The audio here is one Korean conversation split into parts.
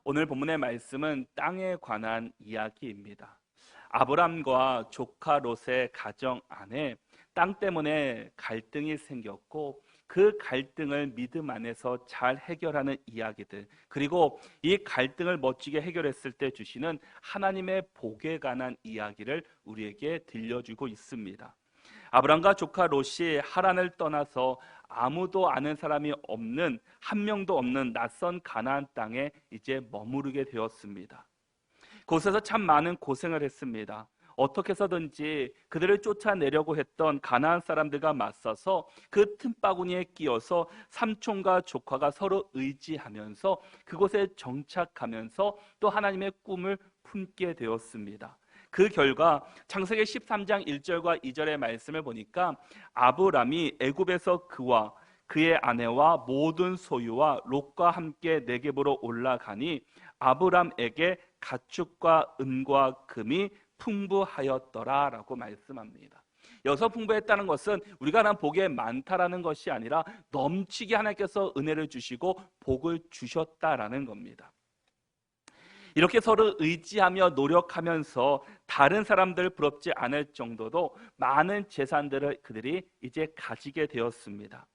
오늘 본문의 말씀은 땅에 관한 이야기입니다. 아브람과 조카 롯의 가정 안에 땅 때문에 갈등이 생겼고 그 갈등을 믿음 안에서 잘 해결하는 이야기들, 그리고 이 갈등을 멋지게 해결했을 때 주시는 하나님의 복에 관한 이야기를 우리에게 들려주고 있습니다. 아브람과 조카 롯이 하란을 떠나서 아무도 아는 사람이 없는, 한 명도 없는 낯선 가나안 땅에 이제 머무르게 되었습니다. 그곳에서 참 많은 고생을 했습니다. 어떻게 해서든지 그들을 쫓아내려고 했던 가나안 사람들과 맞서서 그 틈바구니에 끼어서 삼촌과 조카가 서로 의지하면서 그곳에 정착하면서 또 하나님의 꿈을 품게 되었습니다. 그 결과 창세기 13장 1절과 2절의 말씀을 보니까 아브람이 애굽에서 그와 그의 아내와 모든 소유와 롯과 함께 네겝으로 올라가니 아브람에게 가축과 은과 금이 풍부하였더라라고 말씀합니다. 여기서 풍부했다는 것은 우리가 난 복에 많다라는 것이 아니라 넘치게 하나님께서 은혜를 주시고 복을 주셨다라는 겁니다. 이렇게 서로 의지하며 노력하면서 다른 사람들 부럽지 않을 정도로 많은 재산들을 그들이 이제 가지게 되었습니다.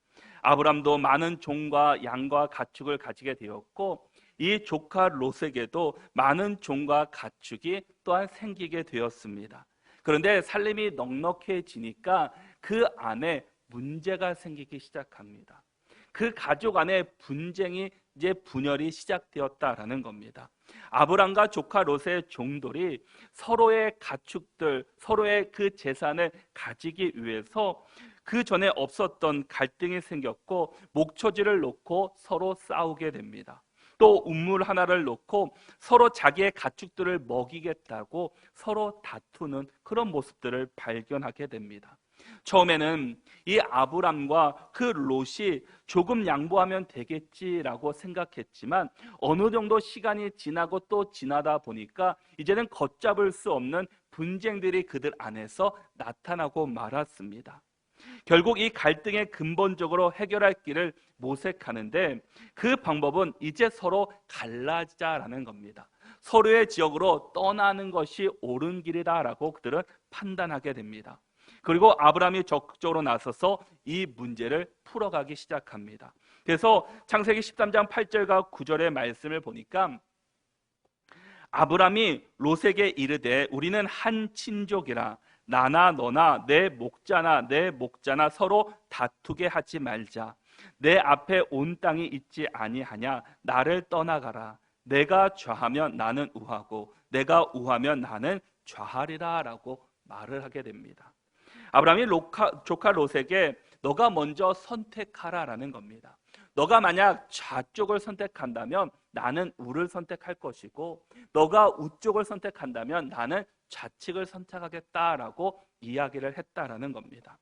아브람도 많은 종과 양과 가축을 가지게 되었고 이 조카 롯에게도 많은 종과 가축이 또한 생기게 되었습니다. 그런데 살림이 넉넉해지니까 그 안에 문제가 생기기 시작합니다. 그 가족 안에 분쟁이 이제 분열이 시작되었다라는 겁니다. 아브람과 조카 롯의 종들이 서로의 가축들, 서로의 그 재산을 가지기 위해서 그 전에 없었던 갈등이 생겼고 목초지를 놓고 서로 싸우게 됩니다. 또 우물 하나를 놓고 서로 자기의 가축들을 먹이겠다고 서로 다투는 그런 모습들을 발견하게 됩니다. 처음에는 이 아브람과 그 롯이 조금 양보하면 되겠지라고 생각했지만 어느 정도 시간이 지나고 또 지나다 보니까 이제는 걷잡을 수 없는 분쟁들이 그들 안에서 나타나고 말았습니다. 결국 이 갈등의 근본적으로 해결할 길을 모색하는데 그 방법은 이제 서로 갈라지자라는 겁니다. 서로의 지역으로 떠나는 것이 옳은 길이다라고 그들은 판단하게 됩니다. 그리고 아브라함이 적극적으로 나서서 이 문제를 풀어가기 시작합니다. 그래서 창세기 13장 8절과 9절의 말씀을 보니까 아브라함이 롯에게 이르되 우리는 한 친족이라 나나 너나 내 목자나 서로 다투게 하지 말자. 내 앞에 온 땅이 있지 아니하냐. 나를 떠나가라. 내가 좌하면 나는 우하고 내가 우하면 나는 좌하리라 라고 말을 하게 됩니다. 아브라함이 조카 롯에게 너가 먼저 선택하라라는 겁니다. 너가 만약 좌쪽을 선택한다면 나는 우를 선택할 것이고 너가 우쪽을 선택한다면 나는 좌측을 선택하겠다라고 이야기를 했다라는 겁니다.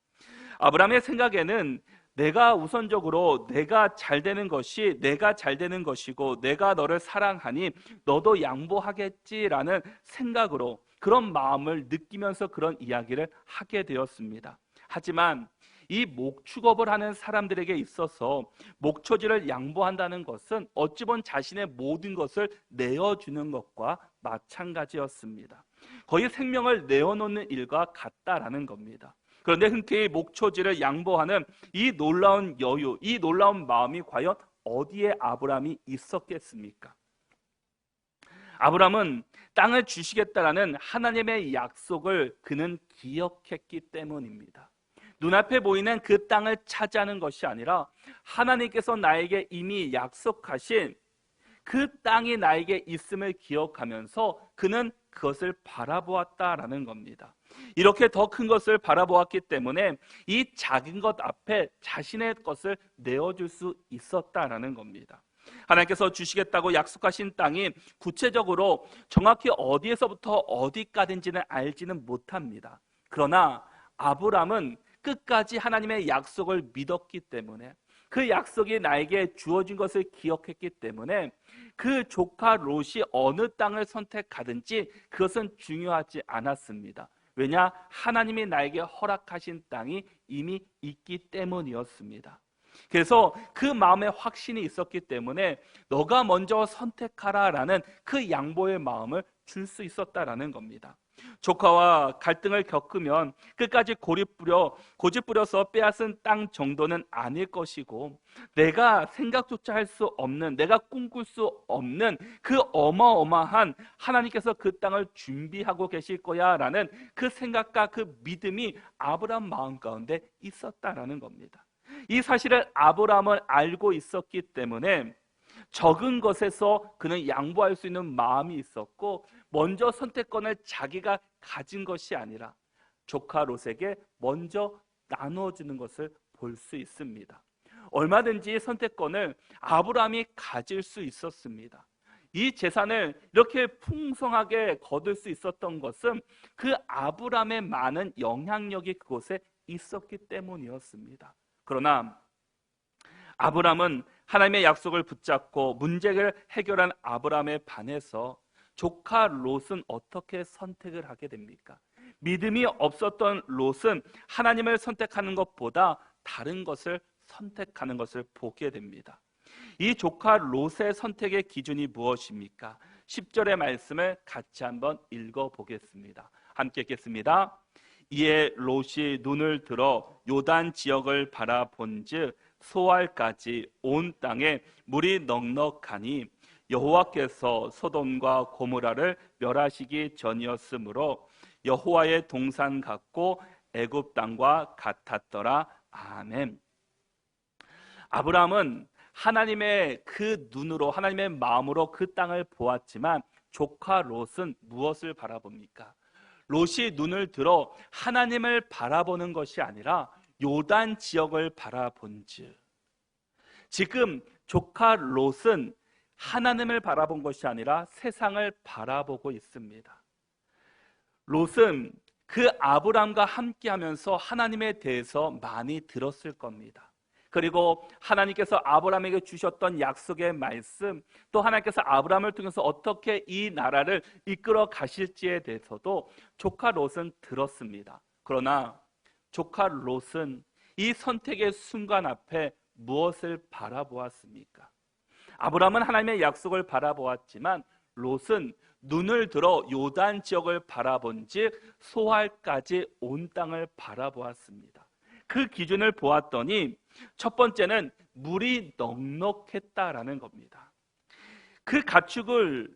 아브라함의 생각에는 내가 우선적으로 내가 잘 되는 것이고 내가 너를 사랑하니 너도 양보하겠지라는 생각으로 그런 마음을 느끼면서 그런 이야기를 하게 되었습니다. 하지만 이 목축업을 하는 사람들에게 있어서 목초지를 양보한다는 것은 어찌 보면 자신의 모든 것을 내어주는 것과 마찬가지였습니다. 거의 생명을 내어놓는 일과 같다라는 겁니다. 그런데 흔쾌히 목초지를 양보하는 이 놀라운 여유, 이 놀라운 마음이 과연 어디에 아브라함이 있었겠습니까? 아브라함은 땅을 주시겠다라는 하나님의 약속을 그는 기억했기 때문입니다. 눈앞에 보이는 그 땅을 차지하는 것이 아니라 하나님께서 나에게 이미 약속하신 그 땅이 나에게 있음을 기억하면서 그는 그것을 바라보았다라는 겁니다. 이렇게 더 큰 것을 바라보았기 때문에 이 작은 것 앞에 자신의 것을 내어줄 수 있었다라는 겁니다. 하나님께서 주시겠다고 약속하신 땅이 구체적으로 정확히 어디에서부터 어디까지인지는 알지는 못합니다. 그러나 아브람은 끝까지 하나님의 약속을 믿었기 때문에 그 약속이 나에게 주어진 것을 기억했기 때문에 그 조카 롯이 어느 땅을 선택하든지 그것은 중요하지 않았습니다. 왜냐? 하나님이 나에게 허락하신 땅이 이미 있기 때문이었습니다. 그래서 그 마음에 확신이 있었기 때문에 너가 먼저 선택하라라는 그 양보의 마음을 줄 수 있었다라는 겁니다. 조카와 갈등을 겪으면 끝까지 고집 부려서 빼앗은 땅 정도는 아닐 것이고, 내가 생각조차 할 수 없는, 내가 꿈꿀 수 없는 그 어마어마한 하나님께서 그 땅을 준비하고 계실 거야 라는 그 생각과 그 믿음이 아브라함 마음 가운데 있었다라는 겁니다. 이 사실을 아브라함은 알고 있었기 때문에 적은 것에서 그는 양보할 수 있는 마음이 있었고, 먼저 선택권을 자기가 가진 것이 아니라 조카 롯에게 먼저 나눠주는 것을 볼 수 있습니다. 얼마든지 선택권을 아브라함이 가질 수 있었습니다. 이 재산을 이렇게 풍성하게 거둘 수 있었던 것은 그 아브라함의 많은 영향력이 그곳에 있었기 때문이었습니다. 그러나 아브라함은 하나님의 약속을 붙잡고 문제를 해결한 아브라함에 반해서 조카 롯은 어떻게 선택을 하게 됩니까? 믿음이 없었던 롯은 하나님을 선택하는 것보다 다른 것을 선택하는 것을 보게 됩니다. 이 조카 롯의 선택의 기준이 무엇입니까? 10절의 말씀을 같이 한번 읽어보겠습니다. 함께 읽겠습니다. 이에 롯이 눈을 들어 요단 지역을 바라본즉 소알까지 온 땅에 물이 넉넉하니 여호와께서 소돔과 고모라를 멸하시기 전이었으므로 여호와의 동산 같고 애굽 땅과 같았더라. 아멘. 아브라함은 하나님의 그 눈으로, 하나님의 마음으로 그 땅을 보았지만 조카 롯은 무엇을 바라봅니까? 롯이 눈을 들어 하나님을 바라보는 것이 아니라 요단 지역을 바라본즉, 지금 조카 롯은 하나님을 바라본 것이 아니라 세상을 바라보고 있습니다. 롯은 그 아브람과 함께하면서 하나님에 대해서 많이 들었을 겁니다. 그리고 하나님께서 아브람에게 주셨던 약속의 말씀, 또 하나님께서 아브람을 통해서 어떻게 이 나라를 이끌어 가실지에 대해서도 조카 롯은 들었습니다. 그러나 조카 롯은 이 선택의 순간 앞에 무엇을 바라보았습니까? 아브람은 하나님의 약속을 바라보았지만 롯은 눈을 들어 요단 지역을 바라본즉 소알까지 온 땅을 바라보았습니다. 그 기준을 보았더니 첫 번째는 물이 넉넉했다라는 겁니다. 그 가축을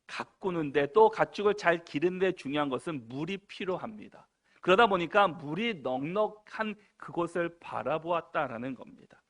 가꾸는데, 또 가축을 잘 기르는데 중요한 것은 물이 필요합니다. 그러다 보니까 물이 넉넉한 그곳을 바라보았다라는 겁니다.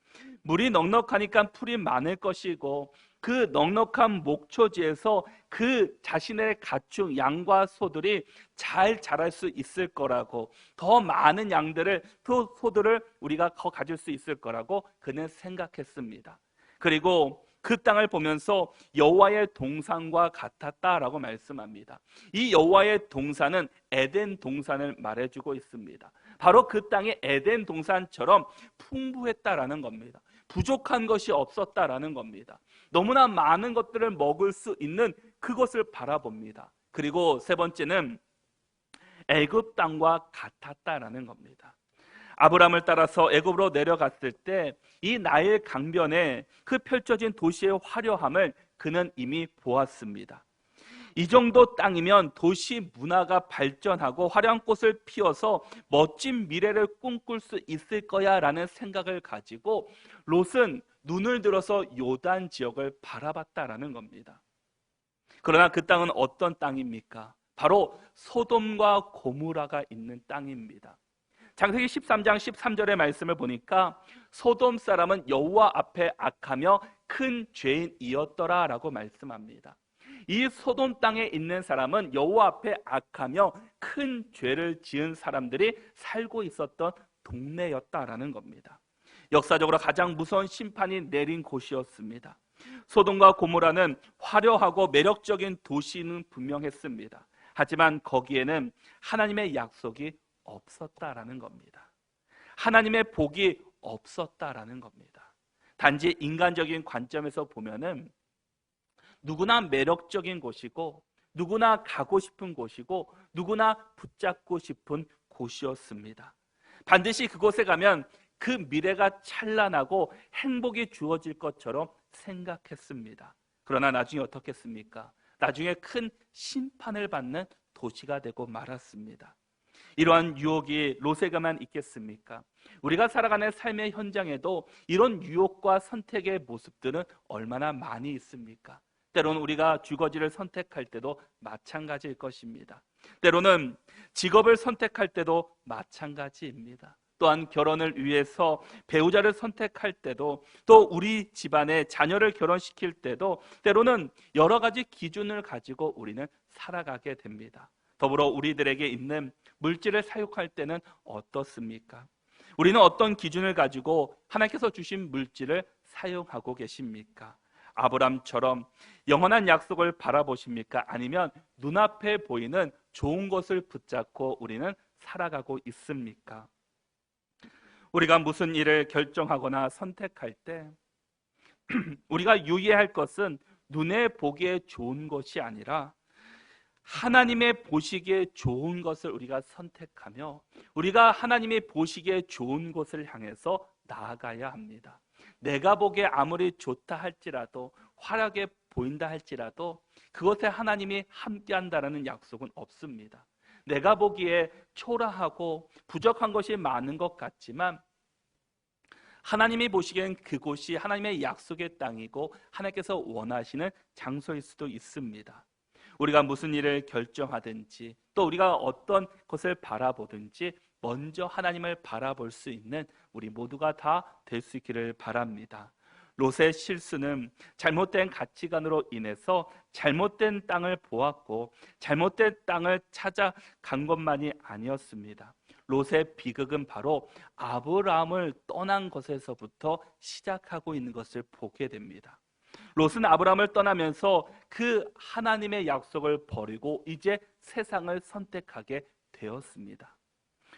물이 넉넉하니까 풀이 많을 것이고, 그 넉넉한 목초지에서 그 자신의 가축 양과 소들이 잘 자랄 수 있을 거라고, 더 많은 양들을, 또 소들을 우리가 더 가질 수 있을 거라고 그는 생각했습니다. 그리고 그 땅을 보면서 여호와의 동산과 같았다라고 말씀합니다. 이 여호와의 동산은 에덴 동산을 말해주고 있습니다. 바로 그 땅이 에덴 동산처럼 풍부했다라는 겁니다. 부족한 것이 없었다라는 겁니다. 너무나 많은 것들을 먹을 수 있는 그것을 바라봅니다. 그리고 세 번째는 애굽 땅과 같았다라는 겁니다. 아브람을 따라서 애굽으로 내려갔을 때 이 나일 강변에 그 펼쳐진 도시의 화려함을 그는 이미 보았습니다. 이 정도 땅이면 도시 문화가 발전하고 화려한 꽃을 피워서 멋진 미래를 꿈꿀 수 있을 거야 라는 생각을 가지고 롯은 눈을 들어서 요단 지역을 바라봤다라는 겁니다. 그러나 그 땅은 어떤 땅입니까? 바로 소돔과 고모라가 있는 땅입니다. 창세기 13장 13절의 말씀을 보니까 소돔 사람은 여호와 앞에 악하며 큰 죄인이었더라 라고 말씀합니다. 이 소돔 땅에 있는 사람은 여호와 앞에 악하며 큰 죄를 지은 사람들이 살고 있었던 동네였다라는 겁니다. 역사적으로 가장 무서운 심판이 내린 곳이었습니다. 소돔과 고모라는 화려하고 매력적인 도시는 분명했습니다. 하지만 거기에는 하나님의 약속이 없었다라는 겁니다. 하나님의 복이 없었다라는 겁니다. 단지 인간적인 관점에서 보면은 누구나 매력적인 곳이고, 누구나 가고 싶은 곳이고, 누구나 붙잡고 싶은 곳이었습니다. 반드시 그곳에 가면 그 미래가 찬란하고 행복이 주어질 것처럼 생각했습니다. 그러나 나중에 어떻겠습니까? 나중에 큰 심판을 받는 도시가 되고 말았습니다. 이러한 유혹이 롯에게만 있겠습니까? 우리가 살아가는 삶의 현장에도 이런 유혹과 선택의 모습들은 얼마나 많이 있습니까? 때로는 우리가 주거지를 선택할 때도 마찬가지일 것입니다. 때로는 직업을 선택할 때도 마찬가지입니다. 또한 결혼을 위해서 배우자를 선택할 때도, 또 우리 집안의 자녀를 결혼시킬 때도 때로는 여러 가지 기준을 가지고 우리는 살아가게 됩니다. 더불어 우리들에게 있는 물질을 사용할 때는 어떻습니까? 우리는 어떤 기준을 가지고 하나님께서 주신 물질을 사용하고 계십니까? 아브람처럼 영원한 약속을 바라보십니까? 아니면 눈앞에 보이는 좋은 것을 붙잡고 우리는 살아가고 있습니까? 우리가 무슨 일을 결정하거나 선택할 때 우리가 유의할 것은 눈에 보기에 좋은 것이 아니라 하나님의 보시기에 좋은 것을 우리가 선택하며 우리가 하나님의 보시기에 좋은 것을 향해서 나아가야 합니다. 내가 보기에 아무리 좋다 할지라도, 화려하게 보인다 할지라도 그것에 하나님이 함께한다라는 약속은 없습니다. 내가 보기에 초라하고 부족한 것이 많은 것 같지만 하나님이 보시기엔 그곳이 하나님의 약속의 땅이고 하나님께서 원하시는 장소일 수도 있습니다. 우리가 무슨 일을 결정하든지 또 우리가 어떤 것을 바라보든지 먼저 하나님을 바라볼 수 있는 우리 모두가 다 될 수 있기를 바랍니다. 롯의 실수는 잘못된 가치관으로 인해서 잘못된 땅을 보았고 잘못된 땅을 찾아간 것만이 아니었습니다. 롯의 비극은 바로 아브라함을 떠난 것에서부터 시작하고 있는 것을 보게 됩니다. 롯은 아브라함을 떠나면서 그 하나님의 약속을 버리고 이제 세상을 선택하게 되었습니다.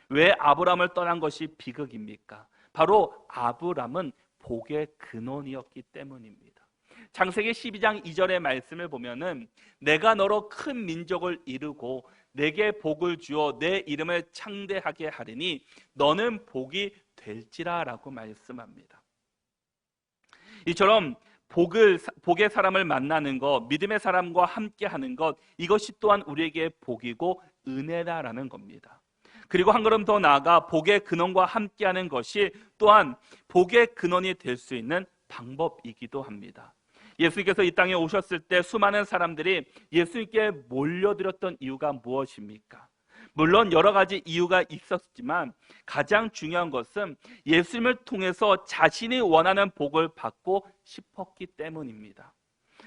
왜 아브라함을 떠난 것이 비극입니까? 바로 아브라함은 복의 근원이었기 때문입니다. 창세기 12장 2절의 말씀을 보면은 내가 너로 큰 민족을 이루고 내게 복을 주어 내 이름을 창대하게 하리니 너는 복이 될지라 라고 말씀합니다. 이처럼 복의 사람을 만나는 것, 믿음의 사람과 함께하는 것, 이것이 또한 우리에게 복이고 은혜다라는 겁니다. 그리고 한 걸음 더 나아가 복의 근원과 함께하는 것이 또한 복의 근원이 될 수 있는 방법이기도 합니다. 예수님께서 이 땅에 오셨을 때 수많은 사람들이 예수님께 몰려들었던 이유가 무엇입니까? 물론 여러 가지 이유가 있었지만 가장 중요한 것은 예수님을 통해서 자신이 원하는 복을 받고 싶었기 때문입니다.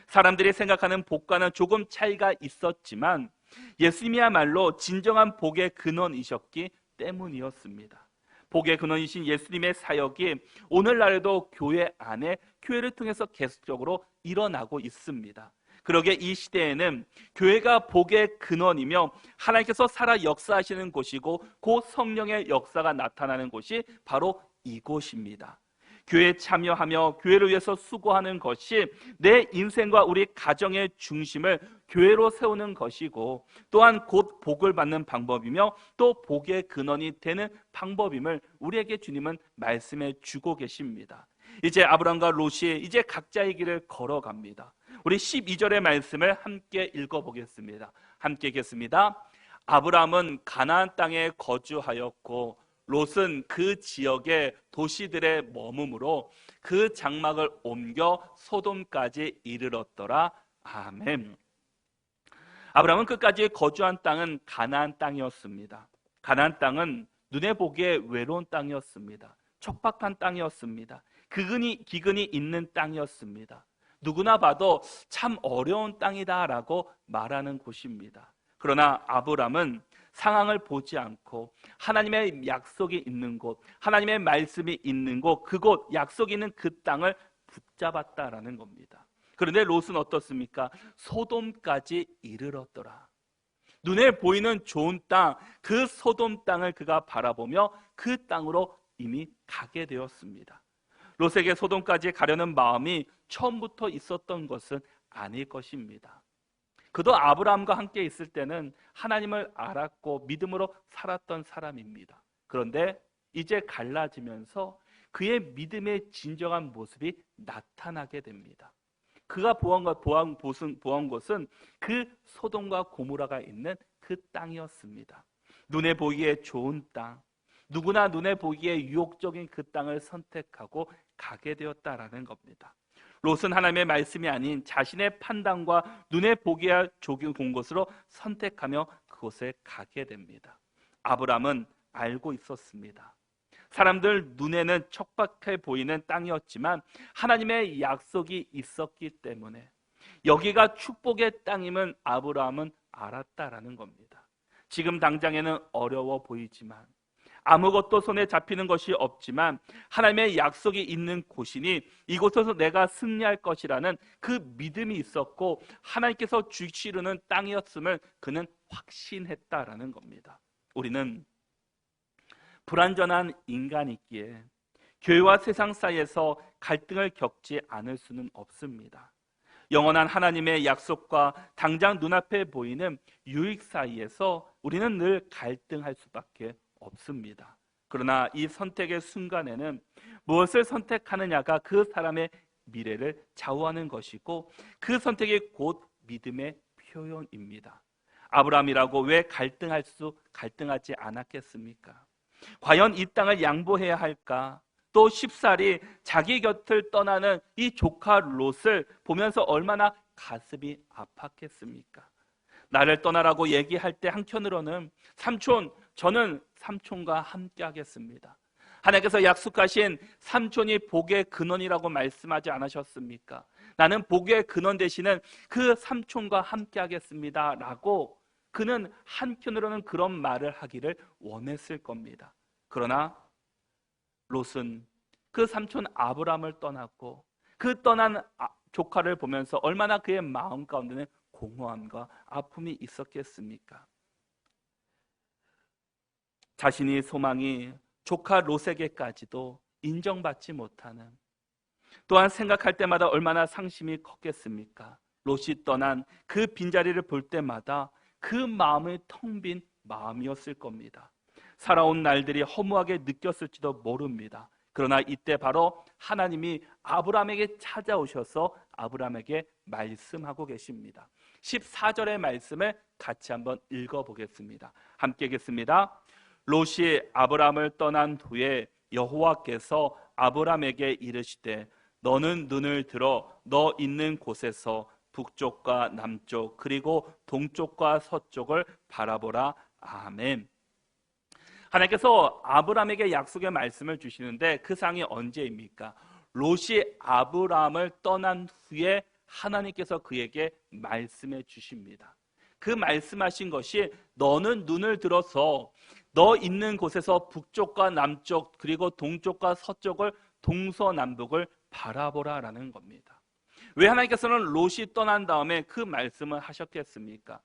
사람들이 생각하는 복과는 조금 차이가 있었지만 예수님이야말로 진정한 복의 근원이셨기 때문이었습니다. 복의 근원이신 예수님의 사역이 오늘날에도 교회 안에 교회를 통해서 계속적으로 일어나고 있습니다. 그러게 이 시대에는 교회가 복의 근원이며 하나님께서 살아 역사하시는 곳이고 곧 성령의 역사가 나타나는 곳이 바로 이곳입니다. 교회에 참여하며 교회를 위해서 수고하는 것이 내 인생과 우리 가정의 중심을 교회로 세우는 것이고 또한 곧 복을 받는 방법이며 또 복의 근원이 되는 방법임을 우리에게 주님은 말씀해 주고 계십니다. 이제 아브라함과 롯이 이제 각자의 길을 걸어갑니다. 우리 12절의 말씀을 함께 읽어보겠습니다. 함께 읽겠습니다. 아브라함은 가나안 땅에 거주하였고 롯은 그 지역의 도시들의 머금으로 그 장막을 옮겨 소돔까지 이르렀더라. 아멘. 아브라함은 끝까지 거주한 땅은 가나안 땅이었습니다. 가나안 땅은 눈에 보기에 외로운 땅이었습니다. 척박한 땅이었습니다. 기근이 있는 땅이었습니다. 누구나 봐도 참 어려운 땅이다라고 말하는 곳입니다. 그러나 아브라함은 상황을 보지 않고 하나님의 약속이 있는 곳, 하나님의 말씀이 있는 곳, 그곳 약속이 있는 그 땅을 붙잡았다라는 겁니다. 그런데 롯은 어떻습니까? 소돔까지 이르렀더라. 눈에 보이는 좋은 땅, 그 소돔 땅을 그가 바라보며 그 땅으로 이미 가게 되었습니다. 롯에게 소돔까지 가려는 마음이 처음부터 있었던 것은 아닐 것입니다. 그도 아브라함과 함께 있을 때는 하나님을 알았고 믿음으로 살았던 사람입니다. 그런데 이제 갈라지면서 그의 믿음의 진정한 모습이 나타나게 됩니다. 그가 보한 곳은 그 소돔과 고모라가 있는 그 땅이었습니다. 눈에 보기에 좋은 땅, 누구나 눈에 보기에 유혹적인 그 땅을 선택하고 가게 되었다라는 겁니다. 롯은 하나님의 말씀이 아닌 자신의 판단과 눈에 보기에 좋은 곳으로 선택하며 그곳에 가게 됩니다. 아브람은 알고 있었습니다. 사람들 눈에는 척박해 보이는 땅이었지만 하나님의 약속이 있었기 때문에 여기가 축복의 땅임은 아브라함은 알았다라는 겁니다. 지금 당장에는 어려워 보이지만, 아무것도 손에 잡히는 것이 없지만 하나님의 약속이 있는 곳이니 이곳에서 내가 승리할 것이라는 그 믿음이 있었고, 하나님께서 주시려는 땅이었음을 그는 확신했다라는 겁니다. 우리는 불완전한 인간이기에 교회와 세상 사이에서 갈등을 겪지 않을 수는 없습니다. 영원한 하나님의 약속과 당장 눈앞에 보이는 유익 사이에서 우리는 늘 갈등할 수밖에 없습니다. 그러나 이 선택의 순간에는 무엇을 선택하느냐가 그 사람의 미래를 좌우하는 것이고, 그 선택이 곧 믿음의 표현입니다. 아브라함이라고 왜 갈등하지 않았겠습니까? 과연 이 땅을 양보해야 할까? 또 쉽사리 자기 곁을 떠나는 이 조카 롯을 보면서 얼마나 가슴이 아팠겠습니까? 나를 떠나라고 얘기할 때 한켠으로는 삼촌, 저는 삼촌과 함께 하겠습니다. 하나님께서 약속하신 삼촌이 복의 근원이라고 말씀하지 않으셨습니까? 나는 복의 근원 되시는 그 삼촌과 함께 하겠습니다 라고 그는 한편으로는 그런 말을 하기를 원했을 겁니다. 그러나 롯은 그 삼촌 아브람을 떠났고 그 떠난 조카를 보면서 얼마나 그의 마음 가운데는 공허함과 아픔이 있었겠습니까? 자신의 소망이 조카 롯에게까지도 인정받지 못하는, 또한 생각할 때마다 얼마나 상심이 컸겠습니까? 롯이 떠난 그 빈자리를 볼 때마다 그 마음이 텅 빈 마음이었을 겁니다. 살아온 날들이 허무하게 느꼈을지도 모릅니다. 그러나 이때 바로 하나님이 아브라함에게 찾아오셔서 아브라함에게 말씀하고 계십니다. 14절의 말씀을 같이 한번 읽어보겠습니다. 함께 읽겠습니다. 롯이 아브라함을 떠난 후에 여호와께서 아브라함에게 이르시되 너는 눈을 들어 너 있는 곳에서 북쪽과 남쪽 그리고 동쪽과 서쪽을 바라보라. 아멘. 하나님께서 아브라함에게 약속의 말씀을 주시는데 그 상이 언제입니까? 롯이 아브라함을 떠난 후에 하나님께서 그에게 말씀해 주십니다. 그 말씀하신 것이 너는 눈을 들어서 너 있는 곳에서 북쪽과 남쪽 그리고 동쪽과 서쪽을 동서남북을 바라보라라는 겁니다. 왜 하나님께서는 롯이 떠난 다음에 그 말씀을 하셨겠습니까?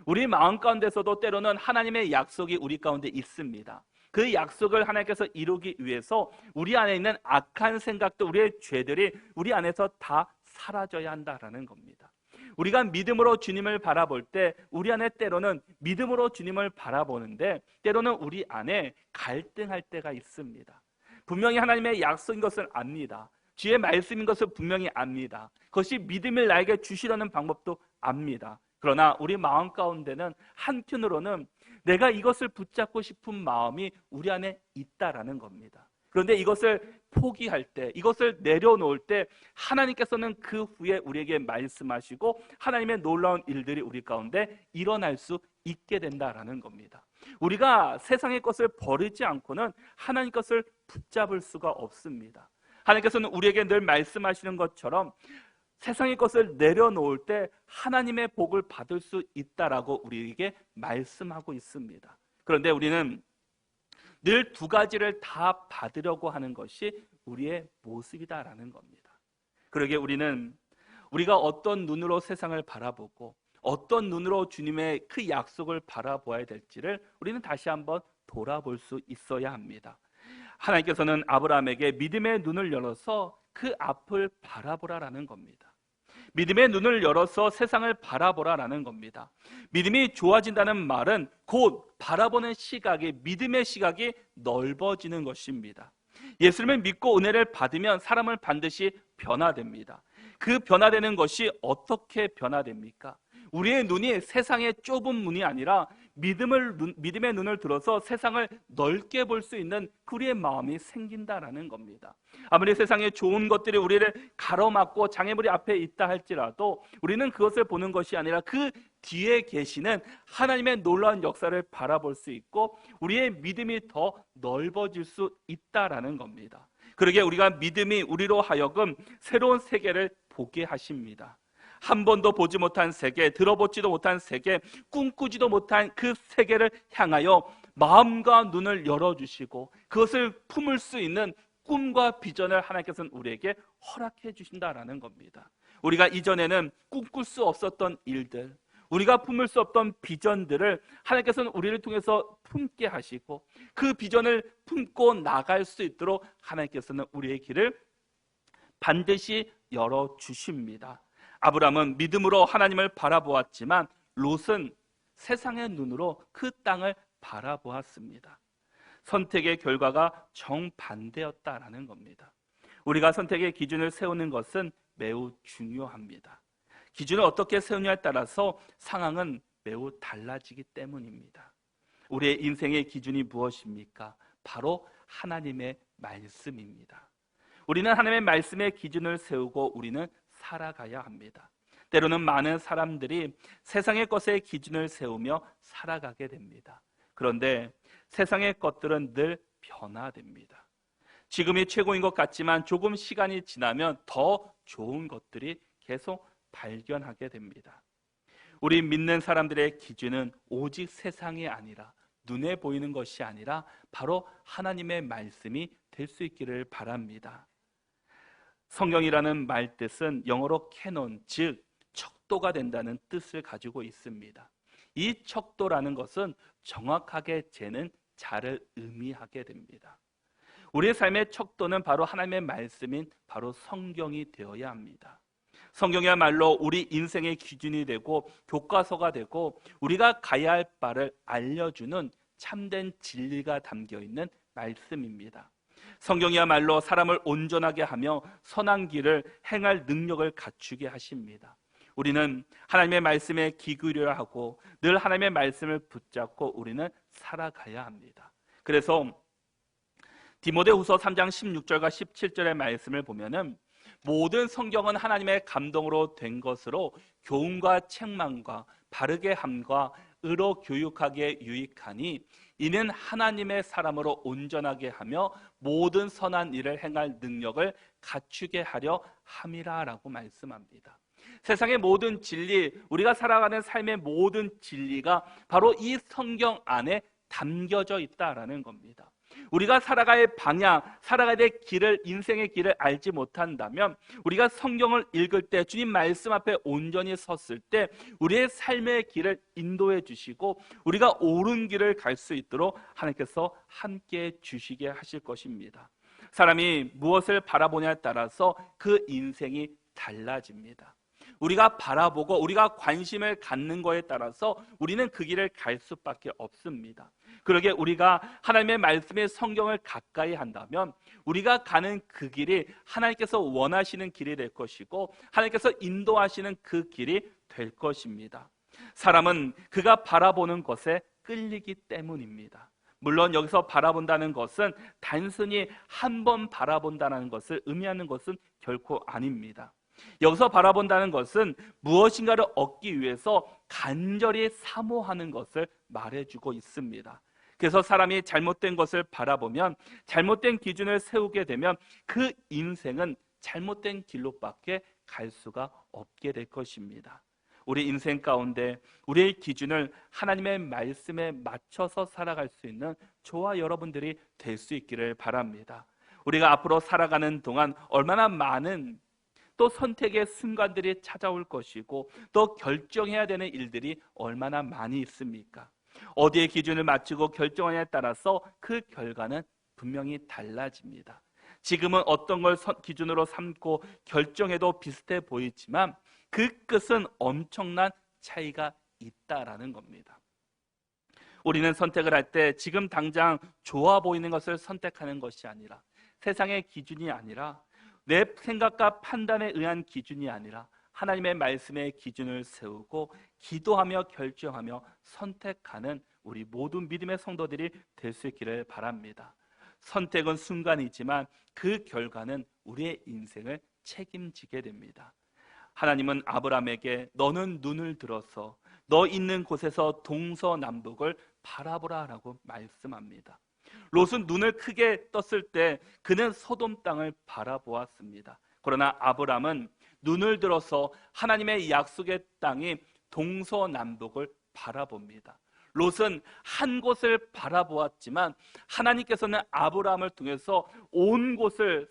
우리 마음 가운데서도 때로는 하나님의 약속이 우리 가운데 있습니다. 그 약속을 하나님께서 이루기 위해서 우리 안에 있는 악한 생각도, 우리의 죄들이 우리 안에서 다 사라져야 한다라는 겁니다. 우리가 믿음으로 주님을 바라볼 때 우리 안에 때로는 믿음으로 주님을 바라보는데 때로는 우리 안에 갈등할 때가 있습니다. 분명히 하나님의 약속인 것을 압니다. 주의 말씀인 것을 분명히 압니다. 그것이 믿음을 나에게 주시려는 방법도 압니다. 그러나 우리 마음 가운데는 한편으로는 내가 이것을 붙잡고 싶은 마음이 우리 안에 있다라는 겁니다. 그런데 이것을 포기할 때, 이것을 내려놓을 때 하나님께서는 그 후에 우리에게 말씀하시고 하나님의 놀라운 일들이 우리 가운데 일어날 수 있게 된다라는 겁니다. 우리가 세상의 것을 버리지 않고는 하나님 것을 붙잡을 수가 없습니다. 하나님께서는 우리에게 늘 말씀하시는 것처럼 세상의 것을 내려놓을 때 하나님의 복을 받을 수 있다라고 우리에게 말씀하고 있습니다. 그런데 우리는 늘 두 가지를 다 받으려고 하는 것이 우리의 모습이다라는 겁니다. 그러기에 우리가 어떤 눈으로 세상을 바라보고 어떤 눈으로 주님의 그 약속을 바라보아야 될지를 우리는 다시 한번 돌아볼 수 있어야 합니다. 하나님께서는 아브라함에게 믿음의 눈을 열어서 그 앞을 바라보라라는 겁니다. 믿음의 눈을 열어서 세상을 바라보라라는 겁니다. 믿음이 좋아진다는 말은 곧 바라보는 시각이, 믿음의 시각이 넓어지는 것입니다. 예수님을 믿고 은혜를 받으면 사람은 반드시 변화됩니다. 그 변화되는 것이 어떻게 변화됩니까? 우리의 눈이 세상의 좁은 문이 아니라 믿음의 눈을 들어서 세상을 넓게 볼 수 있는 우리의 마음이 생긴다라는 겁니다. 아무리 세상에 좋은 것들이 우리를 가로막고 장애물이 앞에 있다 할지라도 우리는 그것을 보는 것이 아니라 그 뒤에 계시는 하나님의 놀라운 역사를 바라볼 수 있고 우리의 믿음이 더 넓어질 수 있다라는 겁니다. 그러기에 우리가 믿음이 우리로 하여금 새로운 세계를 보게 하십니다. 한 번도 보지 못한 세계, 들어보지도 못한 세계, 꿈꾸지도 못한 그 세계를 향하여 마음과 눈을 열어주시고 그것을 품을 수 있는 꿈과 비전을 하나님께서는 우리에게 허락해 주신다라는 겁니다. 우리가 이전에는 꿈꿀 수 없었던 일들, 우리가 품을 수 없던 비전들을 하나님께서는 우리를 통해서 품게 하시고 그 비전을 품고 나갈 수 있도록 하나님께서는 우리의 길을 반드시 열어주십니다. 아브라함은 믿음으로 하나님을 바라보았지만 롯은 세상의 눈으로 그 땅을 바라보았습니다. 선택의 결과가 정반대였다라는 겁니다. 우리가 선택의 기준을 세우는 것은 매우 중요합니다. 기준을 어떻게 세우냐에 따라서 상황은 매우 달라지기 때문입니다. 우리의 인생의 기준이 무엇입니까? 바로 하나님의 말씀입니다. 우리는 하나님의 말씀의 기준을 세우고 우리는 살아가야 합니다. 때로는 많은 사람들이 세상의 것에 기준을 세우며 살아가게 됩니다. 그런데 세상의 것들은 늘 변화됩니다. 지금이 최고인 것 같지만 조금 시간이 지나면 더 좋은 것들이 계속 발견하게 됩니다. 우리 믿는 사람들의 기준은 오직 세상이 아니라 눈에 보이는 것이 아니라 바로 하나님의 말씀이 될 수 있기를 바랍니다. 성경이라는 말 뜻은 영어로 캐논, 즉 척도가 된다는 뜻을 가지고 있습니다. 이 척도라는 것은 정확하게 재는 자를 의미하게 됩니다. 우리의 삶의 척도는 바로 하나님의 말씀인 바로 성경이 되어야 합니다. 성경이야말로 우리 인생의 기준이 되고 교과서가 되고 우리가 가야 할 바를 알려주는 참된 진리가 담겨있는 말씀입니다. 성경이야말로 사람을 온전하게 하며 선한 길을 행할 능력을 갖추게 하십니다. 우리는 하나님의 말씀에 귀 기울여야 하고 늘 하나님의 말씀을 붙잡고 우리는 살아가야 합니다. 그래서 디모데후서 3장 16절과 17절의 말씀을 보면은 모든 성경은 하나님의 감동으로 된 것으로 교훈과 책망과 바르게 함과 의로 교육하기에 유익하니 이는 하나님의 사람으로 온전하게 하며 모든 선한 일을 행할 능력을 갖추게 하려 함이라라고 말씀합니다. 세상의 모든 진리, 우리가 살아가는 삶의 모든 진리가 바로 이 성경 안에 담겨져 있다라는 겁니다. 우리가 살아갈 방향, 살아가야 될 길을, 인생의 길을 알지 못한다면 우리가 성경을 읽을 때 주님 말씀 앞에 온전히 섰을 때 우리의 삶의 길을 인도해 주시고 우리가 옳은 길을 갈 수 있도록 하나님께서 함께해 주시게 하실 것입니다. 사람이 무엇을 바라보냐에 따라서 그 인생이 달라집니다. 우리가 바라보고 우리가 관심을 갖는 거에 따라서 우리는 그 길을 갈 수밖에 없습니다. 그러기에 우리가 하나님의 말씀의 성경을 가까이 한다면 우리가 가는 그 길이 하나님께서 원하시는 길이 될 것이고 하나님께서 인도하시는 그 길이 될 것입니다. 사람은 그가 바라보는 것에 끌리기 때문입니다. 물론 여기서 바라본다는 것은 단순히 한 번 바라본다는 것을 의미하는 것은 결코 아닙니다. 여기서 바라본다는 것은 무엇인가를 얻기 위해서 간절히 사모하는 것을 말해주고 있습니다. 그래서 사람이 잘못된 것을 바라보면 잘못된 기준을 세우게 되면 그 인생은 잘못된 길로밖에 갈 수가 없게 될 것입니다. 우리 인생 가운데 우리의 기준을 하나님의 말씀에 맞춰서 살아갈 수 있는 저와 여러분들이 될 수 있기를 바랍니다. 우리가 앞으로 살아가는 동안 얼마나 많은 또 선택의 순간들이 찾아올 것이고 또 결정해야 되는 일들이 얼마나 많이 있습니까? 어디에 기준을 맞추고 결정하냐에 따라서 그 결과는 분명히 달라집니다. 지금은 어떤 걸 기준으로 삼고 결정해도 비슷해 보이지만 그 끝은 엄청난 차이가 있다라는 겁니다. 우리는 선택을 할 때 지금 당장 좋아 보이는 것을 선택하는 것이 아니라 세상의 기준이 아니라, 내 생각과 판단에 의한 기준이 아니라 하나님의 말씀의 기준을 세우고 기도하며 결정하며 선택하는 우리 모든 믿음의 성도들이 될 수 있기를 바랍니다. 선택은 순간이지만 그 결과는 우리의 인생을 책임지게 됩니다. 하나님은 아브라함에게 너는 눈을 들어서 너 있는 곳에서 동서남북을 바라보라 라고 말씀합니다. 롯은 눈을 크게 떴을 때 그는 소돔 땅을 바라보았습니다. 그러나 아브라함은 눈을 들어서 하나님의 약속의 땅이 동서남북을 바라봅니다. 롯은 한 곳을 바라보았지만 하나님께서는 아브라함을 통해서 온 곳을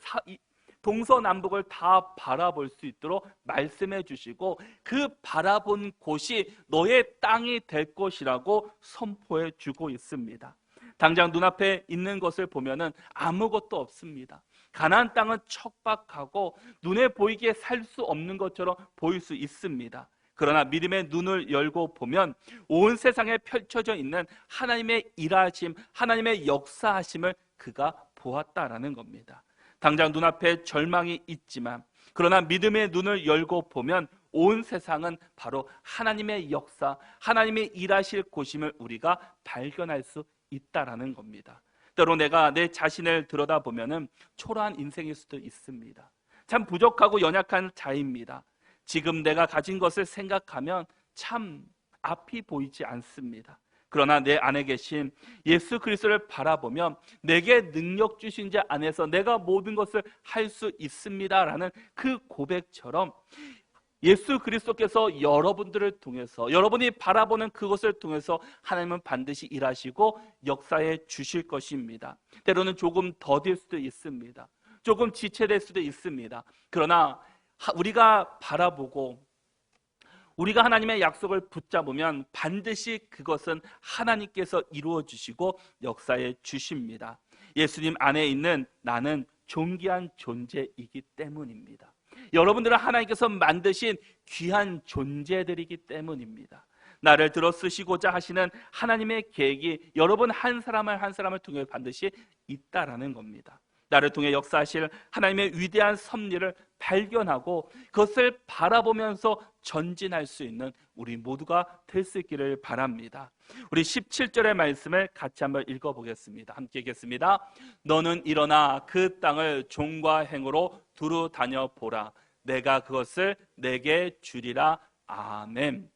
동서남북을 다 바라볼 수 있도록 말씀해 주시고 그 바라본 곳이 너의 땅이 될 것이라고 선포해 주고 있습니다. 당장 눈앞에 있는 것을 보면은 아무것도 없습니다. 가나안 땅은 척박하고 눈에 보이기에 살 수 없는 것처럼 보일 수 있습니다. 그러나 믿음의 눈을 열고 보면 온 세상에 펼쳐져 있는 하나님의 일하심, 하나님의 역사하심을 그가 보았다라는 겁니다. 당장 눈앞에 절망이 있지만 그러나 믿음의 눈을 열고 보면 온 세상은 바로 하나님의 역사, 하나님의 일하실 곳임을 우리가 발견할 수 있다라는 겁니다. 때로 내가 내 자신을 들여다보면 초라한 인생일 수도 있습니다. 참 부족하고 연약한 자입니다. 지금 내가 가진 것을 생각하면 참 앞이 보이지 않습니다. 그러나 내 안에 계신 예수 그리스도를 바라보면 내게 능력 주신 자 안에서 내가 모든 것을 할 수 있습니다라는 그 고백처럼 예수 그리스도께서 여러분들을 통해서 여러분이 바라보는 그것을 통해서 하나님은 반드시 일하시고 역사해 주실 것입니다. 때로는 조금 더딜 수도 있습니다. 조금 지체될 수도 있습니다. 그러나 우리가 바라보고 우리가 하나님의 약속을 붙잡으면 반드시 그것은 하나님께서 이루어 주시고 역사해 주십니다. 예수님 안에 있는 나는 존귀한 존재이기 때문입니다. 여러분들은 하나님께서 만드신 귀한 존재들이기 때문입니다. 나를 들어 쓰시고자 하시는 하나님의 계획이 여러분 한 사람을 한 사람을 통해 반드시 있다라는 겁니다. 나를 통해 역사하실 하나님의 위대한 섭리를 발견하고 그것을 바라보면서 전진할 수 있는 우리 모두가 될 수 있기를 바랍니다. 우리 17절의 말씀을 같이 한번 읽어보겠습니다. 함께 읽겠습니다. 너는 일어나 그 땅을 종과 행으로 두루 다녀 보라. 내가 그것을 내게 주리라. 아멘.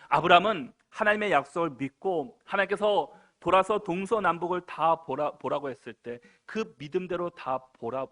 아브라함은 하나님의 약속을 믿고 하나님께서 돌아서 동서남북을 다 보라고 했을 때 그 믿음대로 다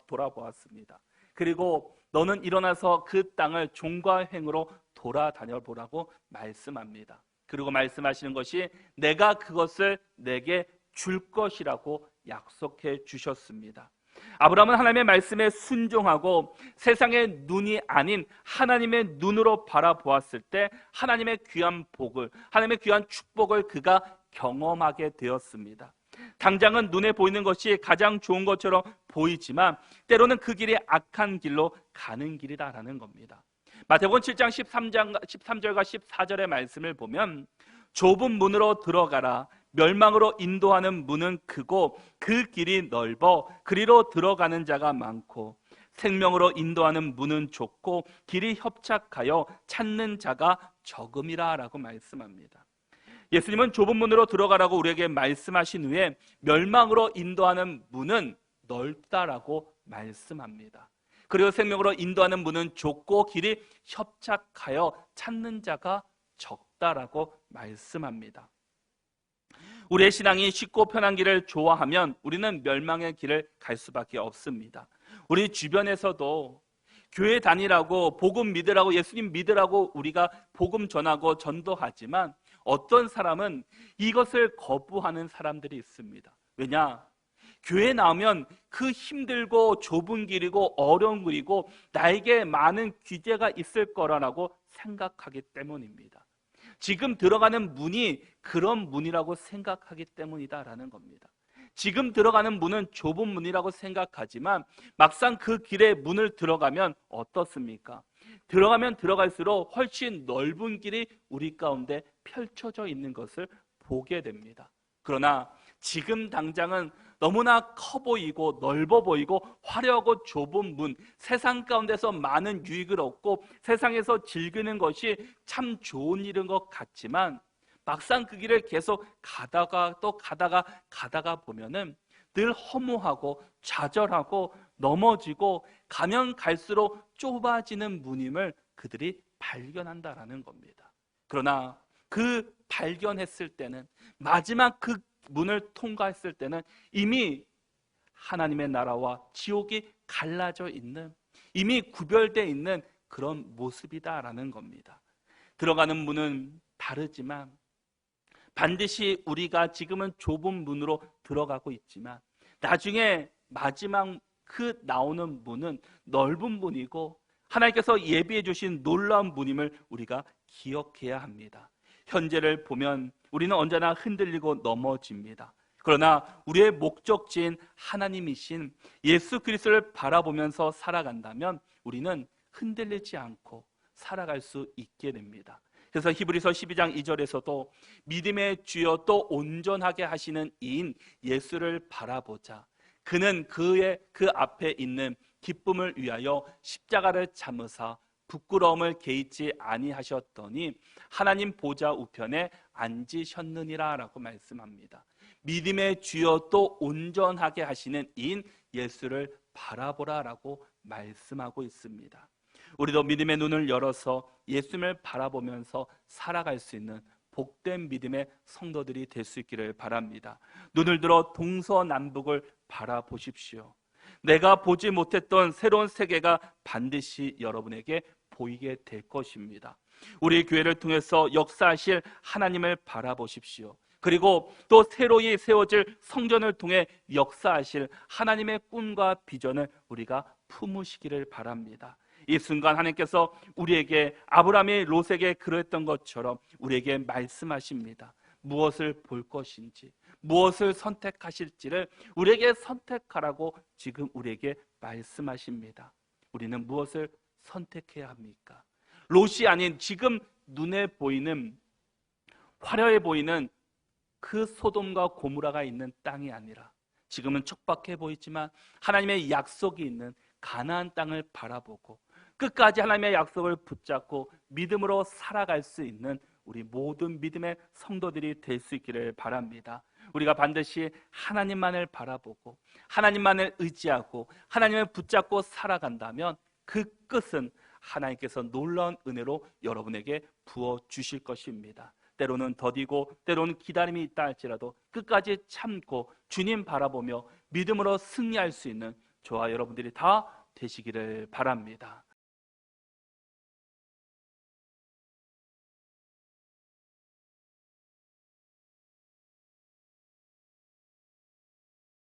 돌아보았습니다. 그리고 너는 일어나서 그 땅을 종과 행으로 돌아다녀 보라고 말씀합니다. 그리고 말씀하시는 것이 내가 그것을 내게 줄 것이라고 약속해 주셨습니다. 아브라함은 하나님의 말씀에 순종하고 세상의 눈이 아닌 하나님의 눈으로 바라보았을 때 하나님의 귀한 복을, 하나님의 귀한 축복을 그가 경험하게 되었습니다. 당장은 눈에 보이는 것이 가장 좋은 것처럼 보이지만 때로는 그 길이 악한 길로 가는 길이다라는 겁니다. 마태복음 7장 13절과 14절의 말씀을 보면 좁은 문으로 들어가라. 멸망으로 인도하는 문은 크고 그 길이 넓어 그리로 들어가는 자가 많고 생명으로 인도하는 문은 좁고 길이 협착하여 찾는 자가 적음이라 라고 말씀합니다. 예수님은 좁은 문으로 들어가라고 우리에게 말씀하신 후에 멸망으로 인도하는 문은 넓다라고 말씀합니다. 그리고 생명으로 인도하는 문은 좁고 길이 협착하여 찾는 자가 적다라고 말씀합니다. 우리의 신앙이 쉽고 편한 길을 좋아하면 우리는 멸망의 길을 갈 수밖에 없습니다. 우리 주변에서도 교회 다니라고 복음 믿으라고 예수님 믿으라고 우리가 복음 전하고 전도하지만 어떤 사람은 이것을 거부하는 사람들이 있습니다. 왜냐? 교회 나오면 그 힘들고 좁은 길이고 어려운 길이고 나에게 많은 규제가 있을 거라고 생각하기 때문입니다. 지금 들어가는 문이 그런 문이라고 생각하기 때문이다라는 겁니다. 지금 들어가는 문은 좁은 문이라고 생각하지만 막상 그 길의 문을 들어가면 어떻습니까? 들어가면 들어갈수록 훨씬 넓은 길이 우리 가운데 펼쳐져 있는 것을 보게 됩니다. 그러나 지금 당장은 너무나 커 보이고 넓어 보이고 화려하고 좁은 문, 세상 가운데서 많은 유익을 얻고 세상에서 즐기는 것이 참 좋은 일인 것 같지만 막상 그 길을 계속 가다가 또 가다가 보면은 늘 허무하고 좌절하고 넘어지고 가면 갈수록 좁아지는 문임을 그들이 발견한다라는 겁니다. 그러나 그 발견했을 때는, 마지막 그 문을 통과했을 때는 이미 하나님의 나라와 지옥이 갈라져 있는, 이미 구별되어 있는 그런 모습이다라는 겁니다. 들어가는 문은 다르지만 반드시 우리가 지금은 좁은 문으로 들어가고 있지만 나중에 마지막 그 나오는 문은 넓은 문이고 하나님께서 예비해 주신 놀라운 문임을 우리가 기억해야 합니다. 현재를 보면 우리는 언제나 흔들리고 넘어집니다. 그러나 우리의 목적지인 하나님이신 예수 그리스도를 바라보면서 살아간다면 우리는 흔들리지 않고 살아갈 수 있게 됩니다. 그래서 히브리서 12장 2절에서도 믿음의 주여 또 온전하게 하시는 이인 예수를 바라보자. 그는 그 앞에 있는 기쁨을 위하여 십자가를 참으사 부끄러움을 개의치 아니하셨더니 하나님 보좌 우편에 앉으셨느니라 라고 말씀합니다. 믿음의 주여 또 온전하게 하시는 이인 예수를 바라보라 라고 말씀하고 있습니다. 우리도 믿음의 눈을 열어서 예수님을 바라보면서 살아갈 수 있는 복된 믿음의 성도들이 될 수 있기를 바랍니다. 눈을 들어 동서남북을 바라보십시오. 내가 보지 못했던 새로운 세계가 반드시 여러분에게 보이게 될 것입니다. 우리 교회를 통해서 역사하실 하나님을 바라보십시오. 그리고 또 새로이 세워질 성전을 통해 역사하실 하나님의 꿈과 비전을 우리가 품으시기를 바랍니다. 이 순간 하나님께서 우리에게 아브라함이 롯에게 그랬던 것처럼 우리에게 말씀하십니다. 무엇을 볼 것인지, 무엇을 선택하실지를 우리에게 선택하라고 지금 우리에게 말씀하십니다. 우리는 무엇을 선택해야 합니까? 롯이 아닌 지금 눈에 보이는, 화려해 보이는 그 소돔과 고모라가 있는 땅이 아니라 지금은 척박해 보이지만 하나님의 약속이 있는 가나안 땅을 바라보고 끝까지 하나님의 약속을 붙잡고 믿음으로 살아갈 수 있는 우리 모든 믿음의 성도들이 될 수 있기를 바랍니다. 우리가 반드시 하나님만을 바라보고 하나님만을 의지하고 하나님을 붙잡고 살아간다면 그 끝은 하나님께서 놀라운 은혜로 여러분에게 부어주실 것입니다. 때로는 더디고 때로는 기다림이 있다 할지라도 끝까지 참고 주님 바라보며 믿음으로 승리할 수 있는 저와 여러분들이 다 되시기를 바랍니다.